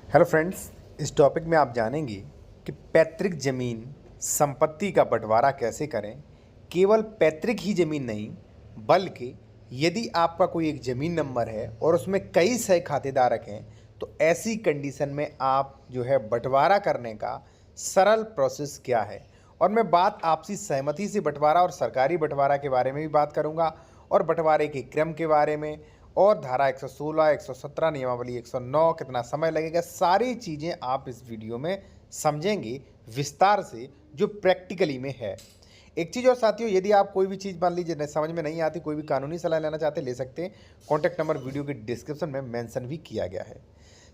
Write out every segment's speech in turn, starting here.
Hello friends, इस topic में आप जानेंगे कि पैतृक ज़मीन संपत्ति का बंटवारा कैसे करें। केवल पैतृक ही ज़मीन नहीं, बल्कि यदि आपका कोई एक ज़मीन नंबर है और उसमें कई सह खातेदारक हैं, तो ऐसी कंडीशन में आप जो है बंटवारा करने का सरल प्रोसेस क्या है। और मैं बात आपसी सहमति से बंटवारा और सरकारी बंटवारा के बारे में भी बात करूंगा, और बंटवारे के क्रम के बारे में, और धारा 116, 117, नियमावली 109, कितना समय लगेगा, सारी चीज़ें आप इस वीडियो में समझेंगे विस्तार से, जो प्रैक्टिकली में है। एक चीज़ और साथियों, यदि आप कोई भी चीज़ मान लीजिए समझ में नहीं आती, कोई भी कानूनी सलाह लेना चाहते ले सकते हैं। कॉन्टैक्ट नंबर वीडियो के डिस्क्रिप्शन में मेंशन भी किया गया है।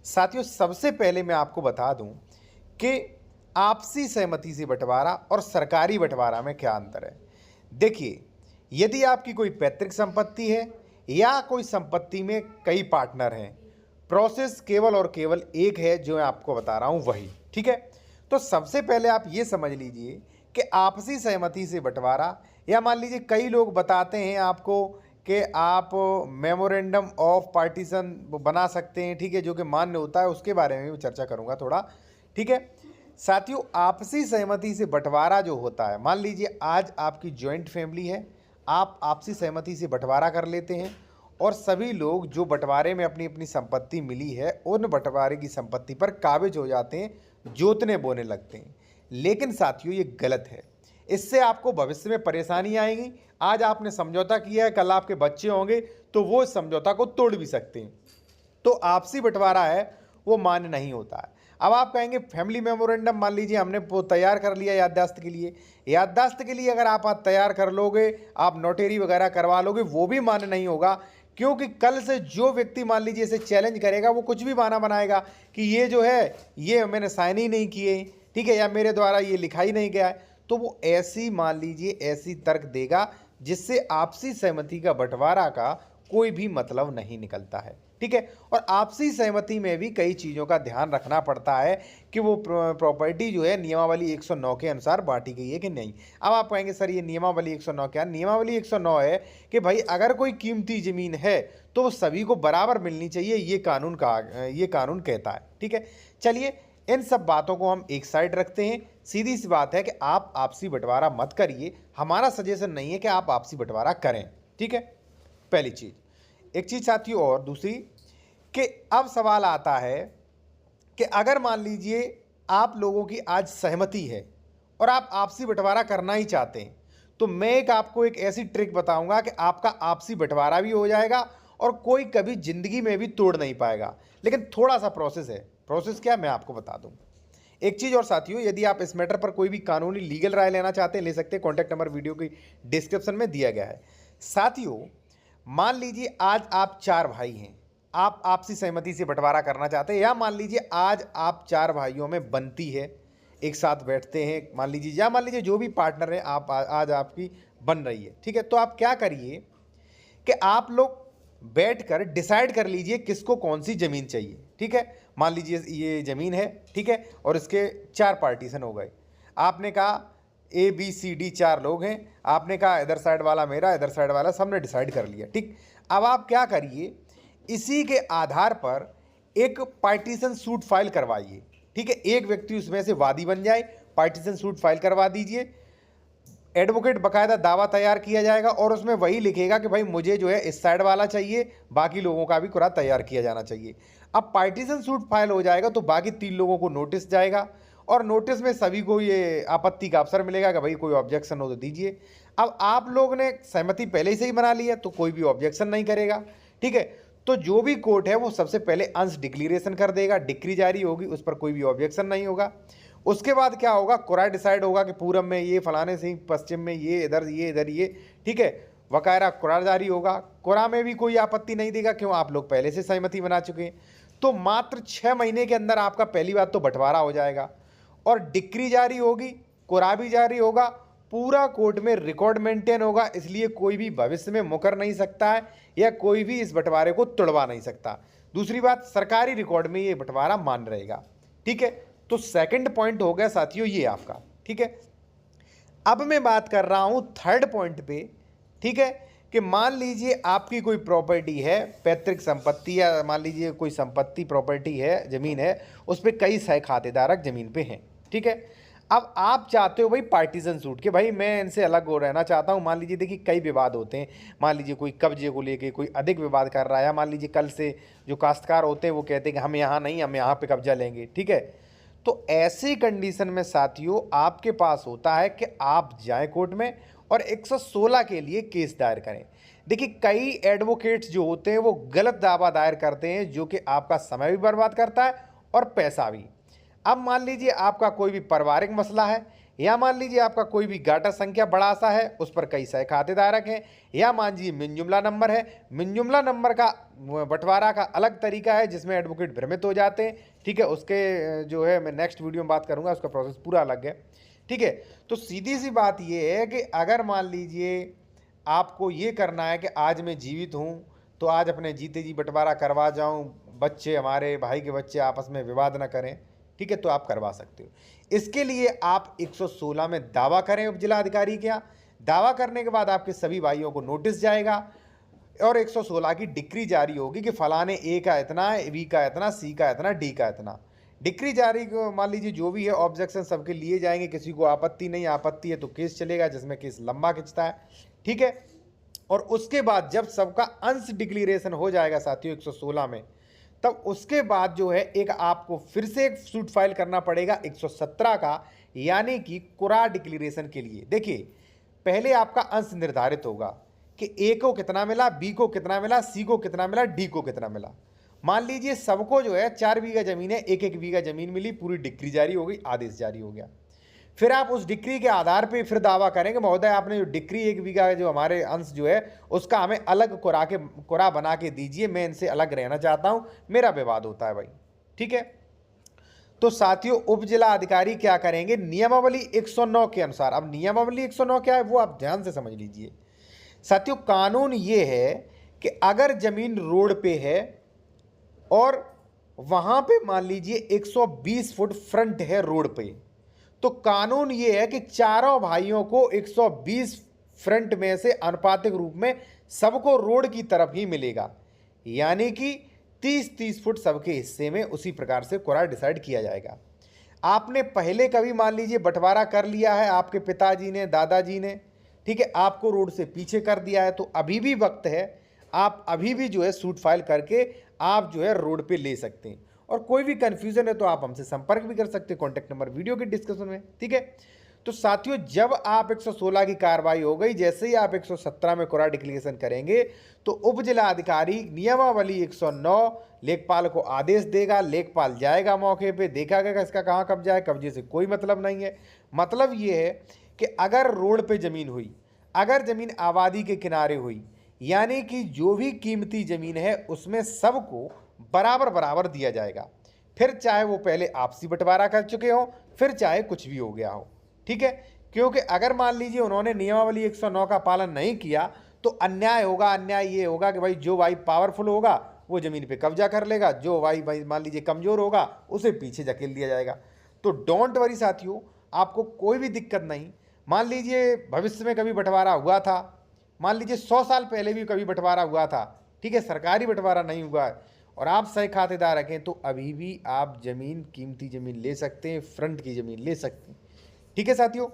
साथियों, सबसे पहले मैं आपको बता दूं कि आपसी सहमति से बंटवारा और सरकारी बंटवारा में क्या अंतर है। देखिए, यदि आपकी कोई पैतृक संपत्ति है या कोई संपत्ति में कई पार्टनर हैं, प्रोसेस केवल और केवल एक है जो मैं आपको बता रहा हूं, वही। ठीक है, तो सबसे पहले आप ये समझ लीजिए कि आपसी सहमति से बंटवारा, या मान लीजिए कई लोग बताते हैं आपको कि आप मेमोरेंडम ऑफ पार्टीशन बना सकते हैं, ठीक है, जो कि मान्य होता है, उसके बारे में भी चर्चा करूंगा थोड़ा। ठीक है साथियों, आपसी सहमति से बंटवारा जो होता है, मान लीजिए आज आपकी जॉइंट फैमिली है, आप आपसी सहमति से बंटवारा कर लेते हैं, और सभी लोग जो बंटवारे में अपनी अपनी संपत्ति मिली है उन बंटवारे की संपत्ति पर काबिज हो जाते हैं, जोतने बोने लगते हैं। लेकिन साथियों, ये गलत है। इससे आपको भविष्य में परेशानी आएगी। आज आपने समझौता किया है, कल आपके बच्चे होंगे तो वो इस समझौता को तोड़ भी सकते हैं। तो आपसी बंटवारा है वो मान्य नहीं होता है। अब आप कहेंगे फैमिली मेमोरेंडम मान लीजिए हमने वो तैयार कर लिया याददाश्त के लिए, अगर आप आज तैयार कर लोगे, आप नोटरी वगैरह करवा लोगे, वो भी मान्य नहीं होगा। क्योंकि कल से जो व्यक्ति मान लीजिए इसे चैलेंज करेगा, वो कुछ भी बहाना बनाएगा कि ये जो है ये मैंने साइन ही नहीं किए, ठीक है, या मेरे द्वारा ये लिखा ही नहीं गया है। तो वो ऐसी मान लीजिए ऐसी तर्क देगा जिससे आपसी सहमति का बंटवारा का कोई भी मतलब नहीं निकलता है। ठीक है, और आपसी सहमति में भी कई चीज़ों का ध्यान रखना पड़ता है कि वो प्रॉपर्टी जो है नियमावली 109 के अनुसार बांटी गई है कि नहीं। अब आप कहेंगे सर ये नियमावली 109 क्या? नियमावली 109 है कि भाई अगर कोई कीमती ज़मीन है तो वो सभी को बराबर मिलनी चाहिए, ये कानून कहता है। ठीक है, चलिए इन सब बातों को हम एक साइड रखते हैं। सीधी सी बात है कि आप आपसी बंटवारा मत करिए, हमारा सजेशन नहीं है कि आप आपसी बंटवारा करें। ठीक है, पहली चीज़। एक चीज़ साथियों और दूसरी, कि अब सवाल आता है कि अगर मान लीजिए आप लोगों की आज सहमति है और आप आपसी बंटवारा करना ही चाहते हैं, तो मैं आपको एक ऐसी ट्रिक बताऊंगा कि आपका आपसी बंटवारा भी हो जाएगा और कोई कभी जिंदगी में भी तोड़ नहीं पाएगा। लेकिन थोड़ा सा प्रोसेस है। प्रोसेस क्या, मैं आपको बता दूं। एक चीज़ और साथियों, यदि आप इस मैटर पर कोई भी कानूनी लीगल राय लेना चाहते हैं, ले सकते हैं। कॉन्टैक्ट नंबर वीडियो की डिस्क्रिप्शन में दिया गया है। साथियों, मान लीजिए आज आप 4 भाई हैं, आप आपसी सहमति से बंटवारा करना चाहते हैं, या मान लीजिए आज आप 4 भाइयों में बनती है, एक साथ बैठते हैं, मान लीजिए, या मान लीजिए जो भी पार्टनर है आप आज आपकी बन रही है। ठीक है, तो आप क्या करिए कि आप लोग बैठकर डिसाइड कर लीजिए किसको कौन सी ज़मीन चाहिए। ठीक है, मान लीजिए ये ज़मीन है, ठीक है, और इसके 4 पार्टीशन हो गए। आपने कहा ABCD 4 लोग हैं, आपने कहा इधर साइड वाला मेरा, इधर साइड वाला, सबने डिसाइड कर लिया। ठीक, अब आप क्या करिए, इसी के आधार पर एक पार्टीशन सूट फाइल करवाइए। ठीक है, एक व्यक्ति उसमें से वादी बन जाए, पार्टीशन सूट फाइल करवा दीजिए। एडवोकेट बकायदा दावा तैयार किया जाएगा और उसमें वही लिखेगा कि भाई मुझे जो है इस साइड वाला चाहिए, बाकी लोगों का भी कुरा तैयार किया जाना चाहिए। अब पार्टीशन सूट फाइल हो जाएगा तो बाकी 3 लोगों को नोटिस जाएगा, और नोटिस में सभी को ये आपत्ति का अवसर मिलेगा कि भाई कोई ऑब्जेक्शन हो तो दीजिए। अब आप लोग ने सहमति पहले से ही बना ली है तो कोई भी ऑब्जेक्शन नहीं करेगा। ठीक है, तो जो भी कोर्ट है वो सबसे पहले अंश डिक्लेरेशन कर देगा, डिक्री जारी होगी, उस पर कोई भी ऑब्जेक्शन नहीं होगा। उसके बाद क्या होगा, कोरा डिसाइड होगा कि पूरब में ये, फलाने से पश्चिम में ये, इधर ये। ठीक है, वकायरा कोरा जारी होगा। कोरा में भी कोई आपत्ति नहीं देगा, क्यों, आप लोग पहले से सहमति बना चुके हैं। तो मात्र 6 महीने के अंदर आपका पहली बात तो बंटवारा हो जाएगा, और डिक्री जारी होगी, कोरा भी जारी होगा, पूरा कोर्ट में रिकॉर्ड मेंटेन होगा। इसलिए कोई भी भविष्य में मुकर नहीं सकता है, या कोई भी इस बंटवारे को तोड़वा नहीं सकता। दूसरी बात, सरकारी रिकॉर्ड में ये बंटवारा मान रहेगा। ठीक है, तो सेकंड पॉइंट हो गया साथियों ये आपका। ठीक है, अब मैं बात कर रहा हूं थर्ड पॉइंट पे। ठीक है, कि मान लीजिए आपकी कोई प्रॉपर्टी है, पैतृक संपत्ति, या मान लीजिए कोई संपत्ति प्रॉपर्टी है, ज़मीन है, उस पर कई सह खातेदारक ज़मीन पे हैं, ठीक है। अब आप चाहते हो भाई पार्टीशन सूट के, भाई मैं इनसे अलग हो रहना चाहता हूँ। मान लीजिए देखिए कई विवाद होते हैं, मान लीजिए कोई कब्जे को लेके कोई अधिक विवाद कर रहा है, या मान लीजिए कल से जो काश्तकार होते हैं वो कहते हैं कि हम यहाँ नहीं, हम यहाँ पे कब्जा लेंगे, ठीक है। तो ऐसी कंडीशन में साथियों आपके पास होता है कि आप जाएं कोर्ट में और 116 के लिए केस दायर करें। देखिए कई एडवोकेट्स जो होते हैं वो गलत दावा दायर करते हैं, जो कि आपका समय भी बर्बाद करता है और पैसा भी। अब मान लीजिए आपका कोई भी पारिवारिक मसला है, या मान लीजिए आपका कोई भी गाटा संख्या बड़ा सा है, उस पर कई सह खातेदारक हैं, या मान लीजिए मिन जुमला नंबर है। मिन जुमला नंबर का बंटवारा का अलग तरीका है जिसमें एडवोकेट भ्रमित हो जाते हैं, ठीक है। उसके जो है मैं नेक्स्ट वीडियो में बात करूंगा, उसका प्रोसेस पूरा अलग है, ठीक है। तो सीधी सी बात ये है कि अगर मान लीजिए आपको ये करना है कि आज मैं जीवित हूँ तो आज अपने जीते जी बंटवारा करवा जाऊँ, बच्चे हमारे भाई के बच्चे आपस में विवाद ना करें, ठीक है, तो आप करवा सकते हो। इसके लिए आप 116 में दावा करें उप जिलाधिकारी के यहाँ। दावा करने के बाद आपके सभी भाइयों को नोटिस जाएगा और 116 की डिक्री जारी होगी कि फलाने ए का इतना, बी का इतना, सी का इतना, डी का इतना। डिक्री जारी को मान लीजिए जो भी है ऑब्जेक्शन सबके लिए जाएंगे, किसी को आपत्ति नहीं, आपत्ति है तो केस चलेगा, जिसमें केस लंबा खिंचता है, ठीक है। और उसके बाद जब सबका अंश डिक्लेरेशन हो जाएगा साथियों 116 में, तब उसके बाद जो है एक आपको फिर से एक सूट फाइल करना पड़ेगा 117 का, यानी कि कुरा डिक्लेरेशन के लिए। देखिए पहले आपका अंश निर्धारित होगा कि ए को कितना मिला, बी को कितना मिला, सी को कितना मिला, डी को कितना मिला। मान लीजिए सबको जो है 4 बीघा जमीन है, 1-1 बीघा जमीन मिली, पूरी डिक्री जारी हो गई, आदेश जारी हो गया। फिर आप उस डिक्री के आधार पे फिर दावा करेंगे महोदय आपने जो डिक्री 1 बीघा जो हमारे अंश जो है उसका हमें अलग कुरा बना के दीजिए, मैं इनसे अलग रहना चाहता हूं, मेरा विवाद होता है भाई, ठीक है। तो साथियों उप जिला अधिकारी क्या करेंगे, नियमावली 109 के अनुसार। अब नियमावली 109 क्या है वो आप ध्यान से समझ लीजिए साथियों। कानून ये है कि अगर जमीन रोड पे है और वहां पे मान लीजिए 120 फुट फ्रंट है रोड पे, तो कानून ये है कि चारों भाइयों को 120 फ्रंट में से अनुपातिक रूप में सबको रोड की तरफ ही मिलेगा, यानी कि 30-30 फुट सबके हिस्से में उसी प्रकार से कुरा डिसाइड किया जाएगा। आपने पहले कभी मान लीजिए बंटवारा कर लिया है, आपके पिताजी ने, दादाजी ने, ठीक है, आपको रोड से पीछे कर दिया है, तो अभी भी वक्त है, आप अभी भी जो है सूट फाइल करके आप जो है रोड पे ले सकते हैं। और कोई भी कंफ्यूजन है तो आप हमसे संपर्क भी कर सकते हैं, कॉन्टैक्ट नंबर वीडियो के डिस्क्रिप्शन में, ठीक है। तो साथियों जब आप 116 की कार्रवाई हो गई, जैसे ही आप 117 में कुरा डिक्लेरेशन करेंगे तो उप जिला अधिकारी नियमावली 109 लेखपाल को आदेश देगा, लेखपाल जाएगा मौके पे, देखा गया इसका कहाँ कब्जा है, कब्जे से कोई मतलब नहीं है। मतलब ये है कि अगर रोड पे जमीन हुई, अगर जमीन आबादी के किनारे हुई, यानी कि जो भी कीमती जमीन है उसमें सबको बराबर बराबर दिया जाएगा, फिर चाहे वो पहले आपसी बंटवारा कर चुके हो, फिर चाहे कुछ भी हो गया हो, ठीक है। क्योंकि अगर मान लीजिए उन्होंने नियमावली 109 का पालन नहीं किया तो अन्याय होगा। अन्याय ये होगा कि भाई जो भाई पावरफुल होगा वो जमीन पे कब्जा कर लेगा, जो भाई मान लीजिए कमजोर होगा उसे पीछे धकेल दिया जाएगा। तो डोंट वरी साथियों, आपको कोई भी दिक्कत नहीं। मान लीजिए भविष्य में कभी बंटवारा हुआ था, मान लीजिए 100 साल पहले भी कभी बंटवारा हुआ था, ठीक है, सरकारी बंटवारा नहीं हुआ है और आप सही खातेदार रखें, तो अभी भी आप जमीन, कीमती जमीन ले सकते हैं, फ्रंट की जमीन ले सकते हैं, ठीक है साथियों।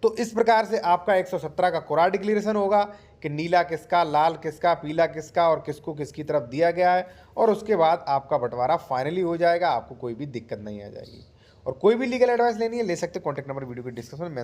तो इस प्रकार से आपका 117 का कुरा डिक्लेरेशन होगा कि नीला किसका, लाल किसका, पीला किसका और किसको किसकी तरफ दिया गया है, और उसके बाद आपका बंटवारा फाइनली हो जाएगा, आपको कोई भी दिक्कत नहीं आ जाएगी। और कोई भी लीगल एडवाइस लेनी है ले सकते, कॉन्टैक्ट नंबर वीडियो के डिस्क्रिप्शन में